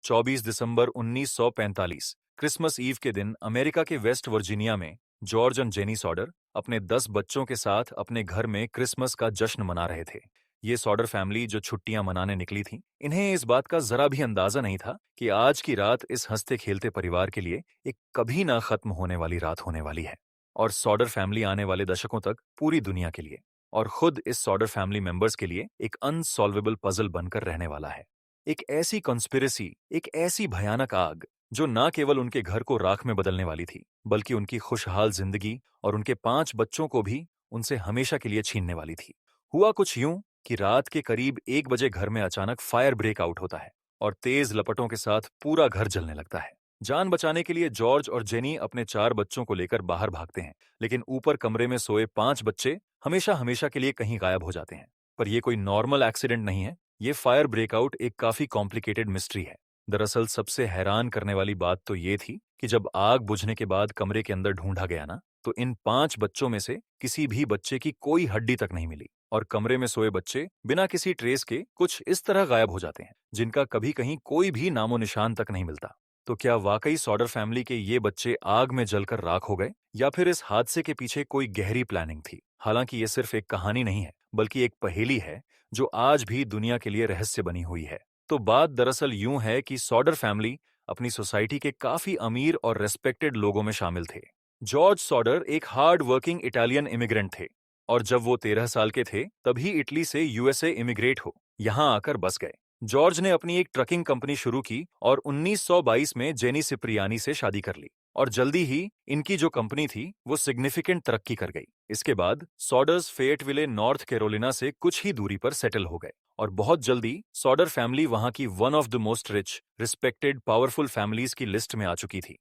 24 दिसंबर 1945 Christmas ewe के दिन America के वेस्ट वर्जीनिया में जॉर्ज और जेनी सॉडर अपने 10 बच्चों के साथ अपने घर में क्रिसमस का जश्न मना रहे थे। ये सॉडर फैमिली जो छुट्टियां मनाने निकली थी, इन्हें इस बात का जरा भी अंदाजा नहीं था कि आज की रात इस हंसते खेलते परिवार के लिए एक कभी ना खत्म होने वाली रात होने वाली है। और सॉडर फैमिली आने वाले दशकों तक पूरी दुनिया के लिए और खुद इस सॉडर फैमिली मेंबर्स के लिए एक अनसॉल्वेबल पजल बनकर रहने वाला है। एक ऐसी कॉन्स्पिरेसी, एक ऐसी भयानक आग जो न केवल उनके घर को राख में बदलने वाली थी, बल्कि उनकी खुशहाल जिंदगी और उनके 5 बच्चों को भी उनसे हमेशा के लिए छीनने वाली थी। हुआ कुछ यूं कि रात के करीब 1 बजे घर में अचानक फायर ब्रेक आउट होता है और तेज लपटों के साथ पूरा घर जलने लगता है। जान बचाने के लिए जॉर्ज और जेनी अपने 4 बच्चों को लेकर बाहर भागते हैं, लेकिन ऊपर कमरे में सोए 5 बच्चे हमेशा हमेशा के लिए कहीं गायब हो जाते हैं। पर यह कोई नॉर्मल एक्सीडेंट नहीं है, ये फायर ब्रेकआउट एक काफी कॉम्प्लिकेटेड मिस्ट्री है। दरअसल सबसे हैरान करने वाली बात तो ये थी कि जब आग बुझने के बाद कमरे के अंदर ढूंढा गया ना, तो इन 5 बच्चों में से किसी भी बच्चे की कोई हड्डी तक नहीं मिली और कमरे में सोए बच्चे बिना किसी ट्रेस के कुछ इस तरह गायब हो जाते हैं जिनका कभी कहीं कोई भी नामो निशान तक नहीं मिलता। तो क्या वाकई सॉडर फैमिली के ये बच्चे आग में जलकर राख हो गए, या फिर इस हादसे के पीछे कोई गहरी प्लानिंग थी? हालांकि ये सिर्फ एक कहानी नहीं है, बल्कि एक पहेली है जो आज भी दुनिया के लिए रहस्य बनी हुई है। तो बात दरअसल यूं है कि सॉडर फैमिली अपनी सोसाइटी के काफी अमीर और रेस्पेक्टेड लोगों में शामिल थे। जॉर्ज सॉडर एक हार्ड वर्किंग इटालियन इमिग्रेंट थे और जब वो 13 साल के थे तभी इटली से यूएसए इमिग्रेट हो यहाँ आकर बस गए। जॉर्ज ने अपनी एक ट्रकिंग कंपनी शुरू की और 1922 में जेनी सिप्रियानी से शादी कर ली और जल्दी ही इनकी जो कंपनी थी वो सिग्निफिकेंट तरक्की कर गई। इसके बाद सॉडर्स फेयटविले नॉर्थ कैरोलिना से कुछ ही दूरी पर सेटल हो गए और बहुत जल्दी सॉडर फैमिली वहां की one of the most rich, respected, powerful families की लिस्ट में आ चुकी थी।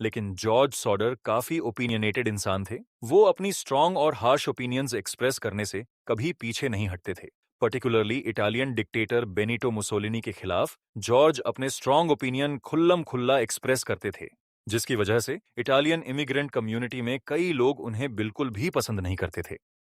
लेकिन जॉर्ज सॉडर काफी ओपिनियनेटेड इंसान थे। वो अपनी स्ट्रॉन्ग और हार्श ओपिनियंस एक्सप्रेस करने से कभी पीछे नहीं हटते थे। Particularly Italian dictator Benito Mussolini के खिलाफ जॉर्ज अपने स्ट्रॉन्ग ओपिनियन खुल्लम खुल्ला एक्सप्रेस करते थे, जिसकी वजह से इटालियन इमिग्रेंट कम्युनिटी में कई लोग उन्हें बिल्कुल भी पसंद नहीं करते थे।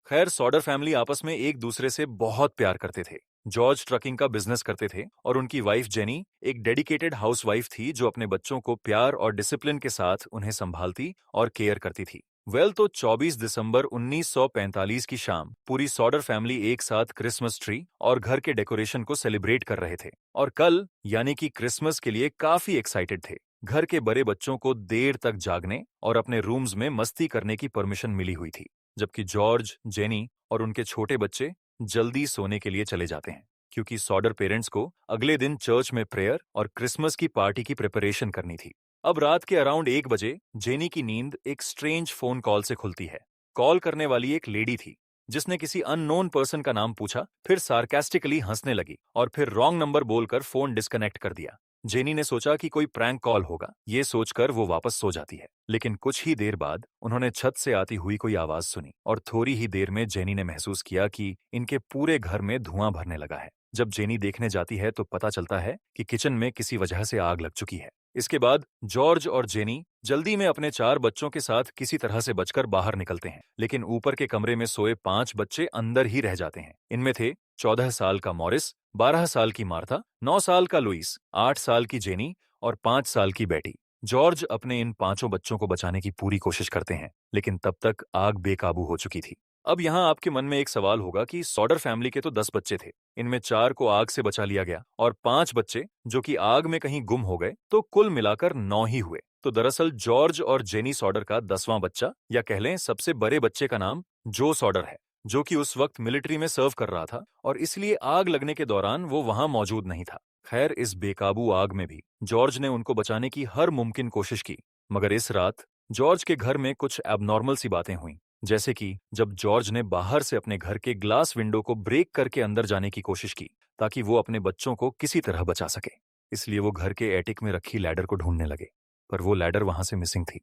खैर, सॉडर फैमिली आपस में एक दूसरे से बहुत प्यार करते थे। जॉर्ज ट्रकिंग का बिजनेस करते थे और उनकी वाइफ जेनी एक डेडिकेटेड हाउसवाइफ थी जो अपने बच्चों को प्यार और डिसिप्लिन के साथ उन्हें संभालती और केयर करती थी। तो 24 दिसंबर 1945 की शाम पूरी सॉडर फैमिली एक साथ क्रिसमस ट्री और घर के डेकोरेशन को सेलिब्रेट कर रहे थे और कल यानी कि क्रिसमस के लिए काफी एक्साइटेड थे। घर के बड़े बच्चों को देर तक जागने और अपने रूम्स में मस्ती करने की परमिशन मिली हुई थी, जबकि जॉर्ज, जेनी और उनके छोटे बच्चे जल्दी सोने के लिए चले जाते हैं, क्योंकि सॉडर पेरेंट्स को अगले दिन चर्च में प्रेयर और क्रिसमस की पार्टी की प्रिपरेशन करनी थी। अब रात के अराउंड 1 बजे जेनी की नींद एक स्ट्रेंज फोन कॉल से खुलती है। कॉल करने वाली एक लेडी थी जिसने किसी अननोन पर्सन का नाम पूछा, फिर सार्कास्टिकली हंसने लगी और फिर रॉन्ग नंबर बोलकर फोन डिस्कनेक्ट कर दिया। जेनी ने सोचा कि कोई प्रैंक कॉल होगा, ये सोचकर वो वापस सो जाती है। लेकिन कुछ ही देर बाद उन्होंने छत से आती हुई कोई आवाज सुनी और थोड़ी ही देर में जेनी ने महसूस किया कि इनके पूरे घर में धुआं भरने लगा है। जब जेनी देखने जाती है तो पता चलता है कि किचन में किसी वजह से आग लग चुकी है। इसके बाद जॉर्ज और जेनी जल्दी में अपने 4 बच्चों के साथ किसी तरह से बचकर बाहर निकलते हैं, लेकिन ऊपर के कमरे में सोए 5 बच्चे अंदर ही रह जाते हैं। इनमें थे 14 साल का मॉरिस, 12 साल की मार्था, 9 साल का लुइस, 8 साल की जेनी और 5 साल की बेटी। जॉर्ज अपने इन 5 बच्चों को बचाने की पूरी कोशिश करते हैं, लेकिन तब तक आग बेकाबू हो चुकी थी। अब यहाँ आपके मन में एक सवाल होगा कि सॉडर फैमिली के तो 10 बच्चे थे, इनमें 4 को आग से बचा लिया गया और 5 बच्चे जो कि आग में कहीं गुम हो गए, तो कुल मिलाकर 9 ही हुए। तो दरअसल जॉर्ज और जेनी सॉडर का 10वां बच्चा, या कह लें सबसे बड़े बच्चे का नाम जो सॉडर है, जो कि उस वक्त मिलिट्री में सर्व कर रहा था और इसलिए आग लगने के दौरान वो वहां मौजूद नहीं था। खैर, इस बेकाबू आग में भी जॉर्ज ने उनको बचाने की हर मुमकिन कोशिश की, मगर इस रात जॉर्ज के घर में कुछ एबनॉर्मल सी बातें हुईं। जैसे कि जब जॉर्ज ने बाहर से अपने घर के ग्लास विंडो को ब्रेक करके अंदर जाने की कोशिश की ताकि वो अपने बच्चों को किसी तरह बचा सके। इसलिए वो घर के एटिक में रखी लैडर को ढूंढने लगे, पर वो लैडर वहां से मिसिंग थी।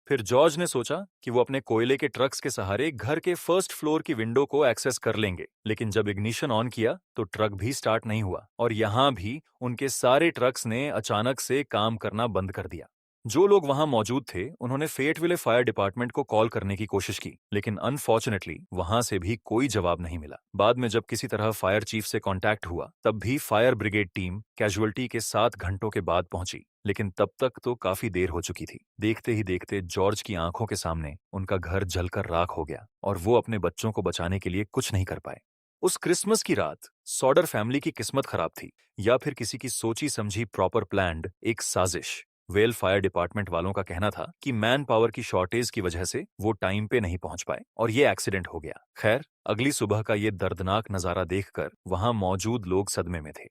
फिर जॉर्ज ने सोचा कि वो अपने कोयले के ट्रक्स के सहारे घर के फर्स्ट फ्लोर की विंडो को एक्सेस कर लेंगे, लेकिन जब इग्निशन ऑन किया तो ट्रक भी स्टार्ट नहीं हुआ और यहाँ भी उनके सारे ट्रक्स ने अचानक से काम करना बंद कर दिया। जो लोग वहां मौजूद थे उन्होंने फेयटविले फायर डिपार्टमेंट को कॉल करने की कोशिश की, लेकिन अनफॉर्चुनेटली वहां से भी कोई जवाब नहीं मिला। बाद में जब किसी तरह फायर चीफ से कांटेक्ट हुआ तब भी फायर ब्रिगेड टीम कैजुअल्टी के 7 घंटों के बाद पहुंची, लेकिन तब तक तो काफी देर हो चुकी थी। देखते ही देखते जॉर्ज की आंखों के सामने उनका घर जलकर राख हो गया और वो अपने बच्चों को बचाने के लिए कुछ नहीं कर पाए। उस क्रिसमस की रात सॉडर फैमिली की किस्मत खराब थी या फिर किसी की सोची समझी प्रॉपर प्लान्ड एक साजिश। वेल फायर डिपार्टमेंट वालों का कहना था कि मैन पावर की शॉर्टेज की वजह से वो टाइम पे नहीं पहुंच पाए और ये एक्सीडेंट हो गया। खैर, अगली सुबह का ये दर्दनाक नजारा देखकर वहां मौजूद लोग सदमे में थे।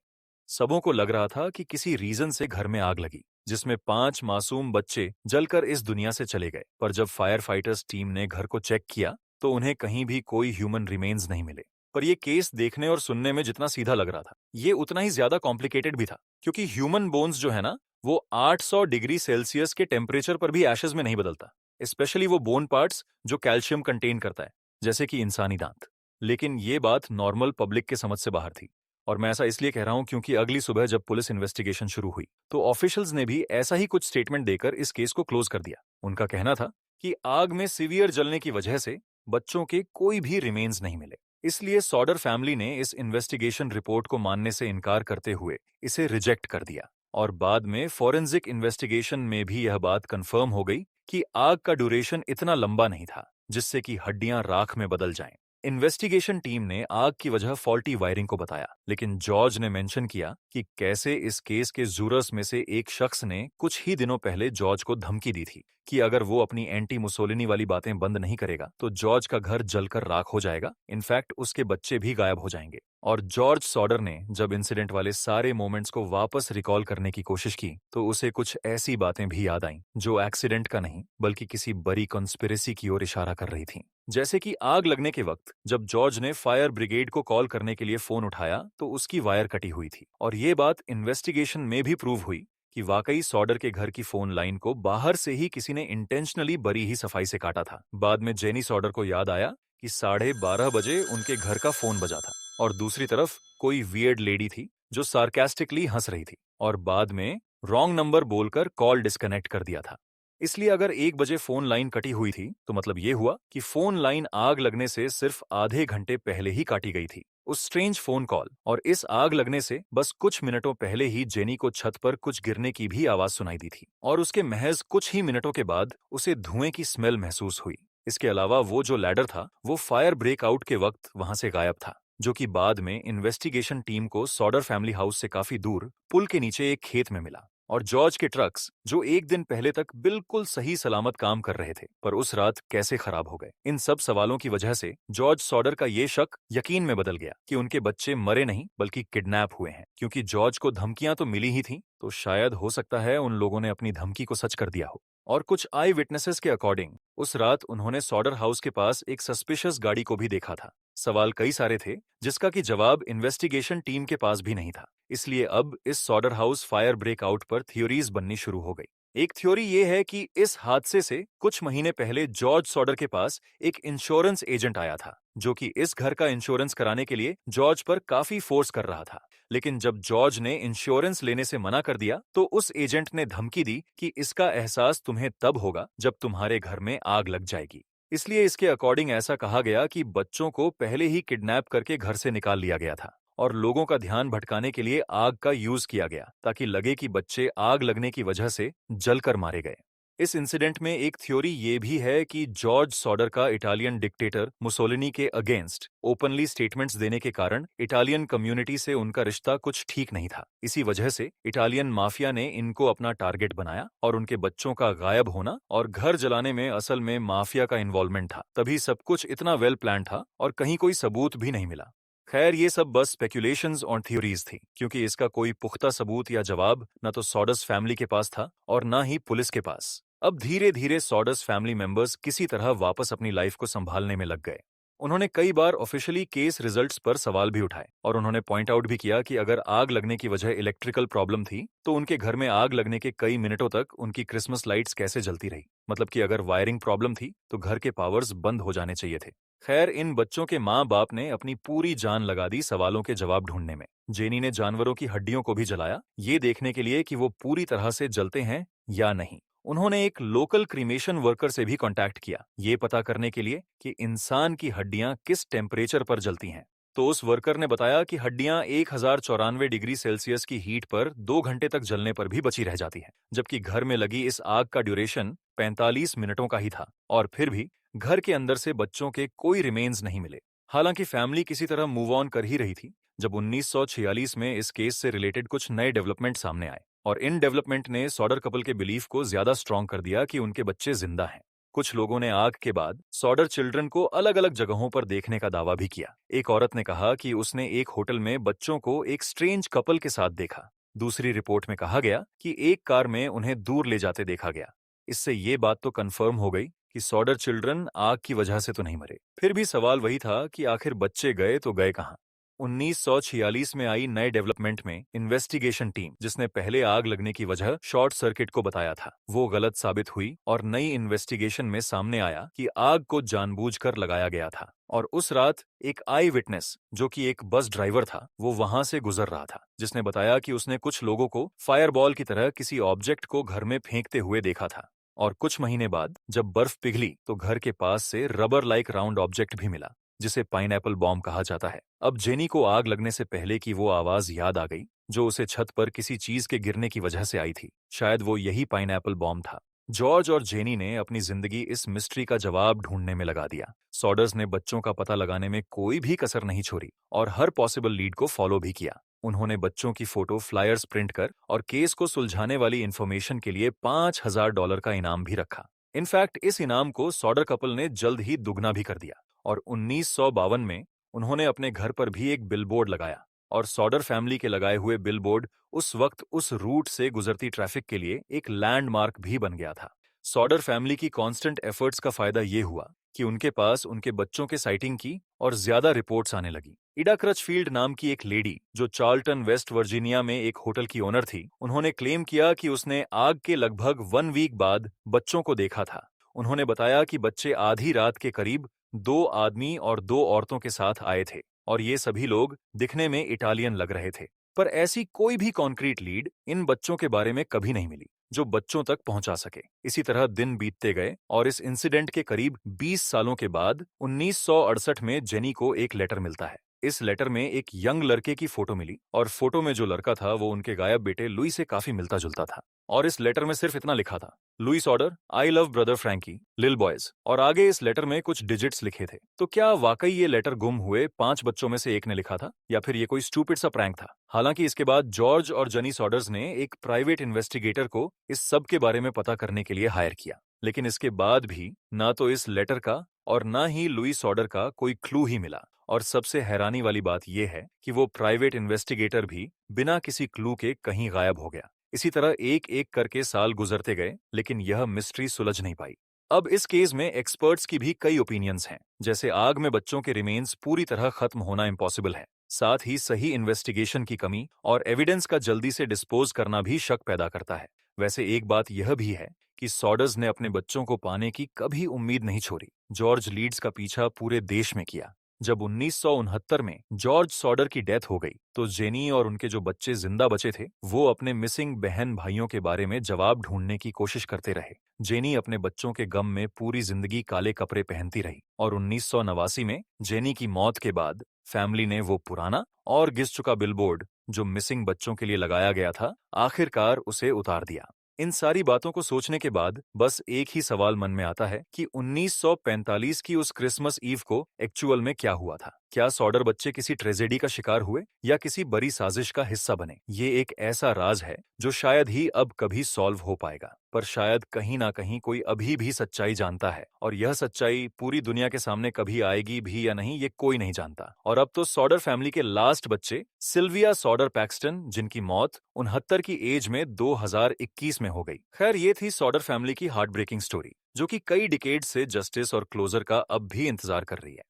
सबों को लग रहा था कि किसी रीजन से घर में आग लगी जिसमें 5 मासूम बच्चे जलकर इस दुनिया से चले गए। पर जब फायर फाइटर्स टीम ने घर को चेक किया तो उन्हें कहीं भी कोई ह्यूमन रिमेन्स नहीं मिले। पर यह केस देखने और सुनने में जितना सीधा लग रहा था, ये उतना ही ज्यादा कॉम्प्लिकेटेड भी था, क्योंकि ह्यूमन बोन्स जो है ना, वो 800 डिग्री सेल्सियस के टेम्परेचर पर भी एशेज में नहीं बदलता। स्पेशली वो बोन पार्ट्स जो कैल्शियम कंटेन करता है, जैसे कि इंसानी दांत। लेकिन ये बात नॉर्मल पब्लिक के समझ से बाहर थी। और मैं ऐसा इसलिए कह रहा हूं क्योंकि अगली सुबह जब पुलिस इन्वेस्टिगेशन शुरू हुई तो ऑफिशियल्स ने भी ऐसा ही कुछ स्टेटमेंट देकर इस केस को क्लोज कर दिया। उनका कहना था कि आग में सीवियर जलने की वजह से बच्चों के कोई भी रिमेन्स नहीं मिले। इसलिए सॉडर फैमिली ने इस इन्वेस्टिगेशन रिपोर्ट को मानने से इनकार करते हुए इसे रिजेक्ट कर दिया। और बाद में फॉरेंसिक इन्वेस्टिगेशन में भी यह बात कंफर्म हो गई कि आग का ड्यूरेशन इतना लंबा नहीं था जिससे कि हड्डियां राख में बदल जाएं। इन्वेस्टिगेशन टीम ने आग की वजह फॉल्टी वायरिंग को बताया, लेकिन जॉर्ज ने मेंशन किया कि कैसे इस केस के जूरर्स में से एक शख्स ने कुछ ही दिनों पहले जॉर्ज को धमकी दी थी कि अगर वो अपनी एंटी मुसोलिनी वाली बातें बंद नहीं करेगा तो जॉर्ज का घर जलकर राख हो जाएगा, इनफैक्ट उसके बच्चे भी गायब हो जाएंगे। और जॉर्ज सॉडर ने जब इंसिडेंट वाले सारे मोमेंट्स को वापस रिकॉल करने की कोशिश की तो उसे कुछ ऐसी बातें भी याद आईं जो एक्सीडेंट का नहीं बल्कि किसी बड़ी कॉन्स्पिरेसी की ओर इशारा कर रही थीं। जैसे कि आग लगने के वक्त जब जॉर्ज ने फायर ब्रिगेड को कॉल करने के लिए फोन उठाया तो उसकी वायर कटी हुई थी। और ये बात इन्वेस्टिगेशन में भी प्रूव हुई कि वाकई सॉडर के घर की फोन लाइन को बाहर से ही किसी ने इंटेंशनली बड़ी ही सफाई से काटा था। बाद में जेनी सॉडर को याद आया कि 12:30 बजे उनके घर का फोन बजा था और दूसरी तरफ कोई वियर्ड लेडी थी जो सार्कास्टिकली हंस रही थी और बाद में रॉन्ग नंबर बोलकर कॉल डिस्कनेक्ट कर दिया था। इसलिए अगर 1 बजे फोन लाइन कटी हुई थी तो मतलब ये हुआ कि फोन लाइन आग लगने से सिर्फ आधे घंटे पहले ही काटी गई थी। उस स्ट्रेंज फोन कॉल और इस आग लगने से बस कुछ मिनटों पहले ही जेनी को छत पर कुछ गिरने की भी आवाज सुनाई दी थी और उसके महज कुछ ही मिनटों के बाद उसे धुएं की स्मेल महसूस हुई। इसके अलावा वो जो लैडर था वो फायर ब्रेकआउट के वक्त वहां से गायब था, जो कि बाद में इन्वेस्टिगेशन टीम को सॉडर फैमिली हाउस से काफी दूर पुल के नीचे एक खेत में मिला। और जॉर्ज के ट्रक्स जो एक दिन पहले तक बिल्कुल सही सलामत काम कर रहे थे पर उस रात कैसे खराब हो गए। इन सब सवालों की वजह से जॉर्ज सॉडर का ये शक यकीन में बदल गया कि उनके बच्चे मरे नहीं बल्कि किडनैप हुए हैं। क्योंकि जॉर्ज को धमकियां तो मिली ही थीं, तो शायद हो सकता है उन लोगों ने अपनी धमकी को सच कर दिया हो। और कुछ आई विटनेसेस के अकॉर्डिंग उस रात उन्होंने सॉडर हाउस के पास एक सस्पिशियस गाड़ी को भी देखा था। सवाल कई सारे थे जिसका कि जवाब इन्वेस्टिगेशन टीम के पास भी नहीं था। इसलिए अब इस सॉडर हाउस फायर ब्रेकआउट पर थ्योरीज बननी शुरू हो गई। एक थ्योरी ये है कि इस हादसे से कुछ महीने पहले जॉर्ज सॉडर के पास एक इंश्योरेंस एजेंट आया था जो कि इस घर का इंश्योरेंस कराने के लिए जॉर्ज पर काफी फोर्स कर रहा था। लेकिन जब जॉर्ज ने इंश्योरेंस लेने से मना कर दिया तो उस एजेंट ने धमकी दी कि इसका एहसास तुम्हें तब होगा जब तुम्हारे घर में आग लग जाएगी। इसलिए इसके अकॉर्डिंग ऐसा कहा गया कि बच्चों को पहले ही किडनैप करके घर से निकाल लिया गया था और लोगों का ध्यान भटकाने के लिए आग का यूज किया गया ताकि लगे कि बच्चे आग लगने की वजह से जलकर मारे गए। इस इंसिडेंट में एक थ्योरी ये भी है कि जॉर्ज सॉडर का इटालियन डिक्टेटर मुसोलिनी के अगेंस्ट ओपनली स्टेटमेंट्स देने के कारण इटालियन कम्युनिटी से उनका रिश्ता कुछ ठीक नहीं था। इसी वजह से इटालियन माफिया ने इनको अपना टारगेट बनाया और उनके बच्चों का गायब होना और घर जलाने में असल में माफिया का इन्वॉल्वमेंट था। तभी सब कुछ इतना वेल प्लान था और कहीं कोई सबूत भी नहीं मिला। खैर, ये सब बस स्पेक्यूलेशंस और थ्योरीज थी, क्योंकि इसका कोई पुख्ता सबूत या जवाब न तो सॉडर्स फैमिली के पास था और न ही पुलिस के पास। अब धीरे धीरे सॉडर्स फैमिली मेंबर्स किसी तरह वापस अपनी लाइफ को संभालने में लग गए। उन्होंने कई बार ऑफिशियली केस रिजल्ट्स पर सवाल भी उठाए और उन्होंने पॉइंट आउट भी किया कि अगर आग लगने की वजह इलेक्ट्रिकल प्रॉब्लम थी तो उनके घर में आग लगने के कई मिनटों तक उनकी क्रिसमस लाइट्स कैसे जलती रही। मतलब कि अगर वायरिंग प्रॉब्लम थी तो घर के पावर्स बंद हो जाने चाहिए थे। खैर, इन बच्चों के माँ बाप ने अपनी पूरी जान लगा दी सवालों के जवाब ढूंढने में। जेनी ने जानवरों की हड्डियों को भी जलाया, ये देखने के लिए कि वो पूरी तरह से जलते हैं या नहीं। उन्होंने एक लोकल क्रीमेशन वर्कर से भी कांटेक्ट किया, ये पता करने के लिए कि इंसान की हड्डियां किस टेम्परेचर पर जलती हैं। तो उस वर्कर ने बताया कि हड्डियां 1094 डिग्री सेल्सियस की हीट पर 2 घंटे तक जलने पर भी बची रह जाती हैं, जबकि घर में लगी इस आग का ड्यूरेशन 45 मिनटों का ही था। और फिर भी घर के अंदर से बच्चों के कोई रिमेन्स नहीं मिले। हालांकि फैमिली किसी तरह मूव ऑन कर ही रही थी, जब 1946 में इस केस से रिलेटेड कुछ नए डेवलपमेंट सामने आए, और इन डेवलपमेंट ने सॉडर कपल के बिलीफ को ज्यादा स्ट्रांग कर दिया कि उनके बच्चे जिंदा हैं। कुछ लोगों ने आग के बाद सॉडर चिल्ड्रन को अलग अलग जगहों पर देखने का दावा भी किया। एक औरत ने कहा कि उसने एक होटल में बच्चों को एक स्ट्रेंज कपल के साथ देखा। दूसरी रिपोर्ट में कहा गया कि एक कार में उन्हें दूर ले जाते देखा गया। इससे ये बात तो कंफर्म हो गई कि सॉडर चिल्ड्रन आग की वजह से तो नहीं मरे। फिर भी सवाल वही था कि आखिर बच्चे गए तो गए कहाँ। 1946 में आई नए डेवलपमेंट में इन्वेस्टिगेशन टीम, जिसने पहले आग लगने की वजह शॉर्ट सर्किट को बताया था, वो गलत साबित हुई और नई इन्वेस्टिगेशन में सामने आया कि आग को जानबूझकर लगाया गया था। और उस रात एक आई विटनेस, जो कि एक बस ड्राइवर था, वो वहां से गुजर रहा था, जिसने बताया कि उसने कुछ लोगों को फायरबॉल की तरह किसी ऑब्जेक्ट को घर में फेंकते हुए देखा था। और कुछ महीने बाद जब बर्फ पिघली तो घर के पास से रबर लाइक राउंड ऑब्जेक्ट भी मिला, जिसे पाइनएप्पल बॉम्ब कहा जाता है। अब जेनी को आग लगने से पहले की वो आवाज याद आ गई, जो उसे छत पर किसी चीज के गिरने की वजह से आई थी। शायद वो यही पाइनएप्पल बॉम्ब था। जॉर्ज और जेनी ने अपनी जिंदगी इस मिस्ट्री का जवाब ढूंढने में लगा दिया। सॉडर्स ने बच्चों का पता लगाने में कोई भी कसर नहीं छोड़ी और हर पॉसिबल लीड को फॉलो भी किया। उन्होंने बच्चों की फोटो फ्लायर्स प्रिंट कर और केस को सुलझाने वाली इंफॉर्मेशन के लिए $5000 का इनाम भी रखा। इनफैक्ट इस इनाम को सॉडर कपल ने जल्द ही दुगना भी कर दिया और 1952 में उन्होंने अपने घर पर भी एक बिलबोर्ड लगाया। और सॉडर फैमिली के लगाए हुए बिलबोर्ड उस वक्त उस रूट से गुजरती ट्रैफिक के लिए एक लैंडमार्क भी बन गया था। सॉडर फैमिली की कांस्टेंट एफर्ट्स का फायदा ये हुआ कि उनके पास उनके बच्चों के साइटिंग की और ज्यादा रिपोर्ट्स आने लगी। इडा क्रचफील्ड नाम की एक लेडी, जो चार्ल्टन वेस्ट वर्जीनिया में एक होटल की ओनर थी, उन्होंने क्लेम किया कि उसने आग के लगभग 1 वीक बाद बच्चों को देखा था। उन्होंने बताया कि बच्चे आधी रात के करीब 2 आदमी और 2 औरतों के साथ आए थे और ये सभी लोग दिखने में इटालियन लग रहे थे। पर ऐसी कोई भी कॉन्क्रीट लीड इन बच्चों के बारे में कभी नहीं मिली जो बच्चों तक पहुंचा सके। इसी तरह दिन बीतते गए और इस इंसिडेंट के करीब 20 सालों के बाद 1968 में जेनी को एक लेटर मिलता है। इस लेटर में एक यंग लड़के की फोटो मिली और फोटो में जो लड़का था वो उनके गायब बेटे लुई से काफी मिलता जुलता था। और इस लेटर में सिर्फ इतना लिखा था, Louis order, I love brother Frankie, lil boys. और आगे इस लेटर में कुछ डिजिट्स लिखे थे। तो क्या वाकई ये लेटर गुम हुए 5 बच्चों में से एक ने लिखा था, या फिर ये कोई स्टूपिड सा प्रैंक था? हालांकि इसके बाद जॉर्ज और जनी सॉडर्स ने एक प्राइवेट इन्वेस्टिगेटर को इस सब के बारे में पता करने के लिए हायर किया, लेकिन इसके बाद भी ना तो इस लेटर का और ना ही लुइस ऑर्डर का कोई क्लू ही मिला। और सबसे हैरानी वाली बात यह है कि वो प्राइवेट इन्वेस्टिगेटर भी बिना किसी क्लू के कहीं गायब हो गया। इसी तरह एक एक करके साल गुजरते गए, लेकिन यह मिस्ट्री सुलझ नहीं पाई। अब इस केस में एक्सपर्ट्स की भी कई ओपिनियंस हैं, जैसे आग में बच्चों के रिमेन्स पूरी तरह खत्म होना इम्पॉसिबल है। साथ ही सही इन्वेस्टिगेशन की कमी और एविडेंस का जल्दी से डिस्पोज करना भी शक पैदा करता है। वैसे एक बात यह भी है कि सॉडर्स ने अपने बच्चों को पाने की कभी उम्मीद नहीं छोड़ी। जॉर्ज लीड्स का पीछा पूरे देश में किया। जब 1969 में जॉर्ज सॉडर की डेथ हो गई तो जेनी और उनके जो बच्चे जिंदा बचे थे वो अपने मिसिंग बहन भाइयों के बारे में जवाब ढूंढने की कोशिश करते रहे। जेनी अपने बच्चों के गम में पूरी जिंदगी काले कपड़े पहनती रही और 1989 में जेनी की मौत के बाद फैमिली ने वो पुराना और घिस चुका बिलबोर्ड जो मिसिंग बच्चों के लिए लगाया गया था, आखिरकार उसे उतार दिया। इन सारी बातों को सोचने के बाद बस एक ही सवाल मन में आता है कि 1945 की उस क्रिसमस ईव को एक्चुअल में क्या हुआ था। क्या सॉडर बच्चे किसी ट्रेजेडी का शिकार हुए या किसी बड़ी साजिश का हिस्सा बने? ये एक ऐसा राज है जो शायद ही अब कभी सॉल्व हो पाएगा, पर शायद कहीं ना कहीं कोई अभी भी सच्चाई जानता है, और यह सच्चाई पूरी दुनिया के सामने कभी आएगी भी या नहीं ये कोई नहीं जानता। और अब तो सॉडर फैमिली के लास्ट बच्चे सिल्विया सॉडर पैक्सटन, जिनकी मौत 69 की एज में 2021 में हो गई। खैर, ये थी सॉडर फैमिली की हार्ट ब्रेकिंग स्टोरी, जो कि कई डिकेड से जस्टिस और क्लोजर का अब भी इंतजार कर रही है।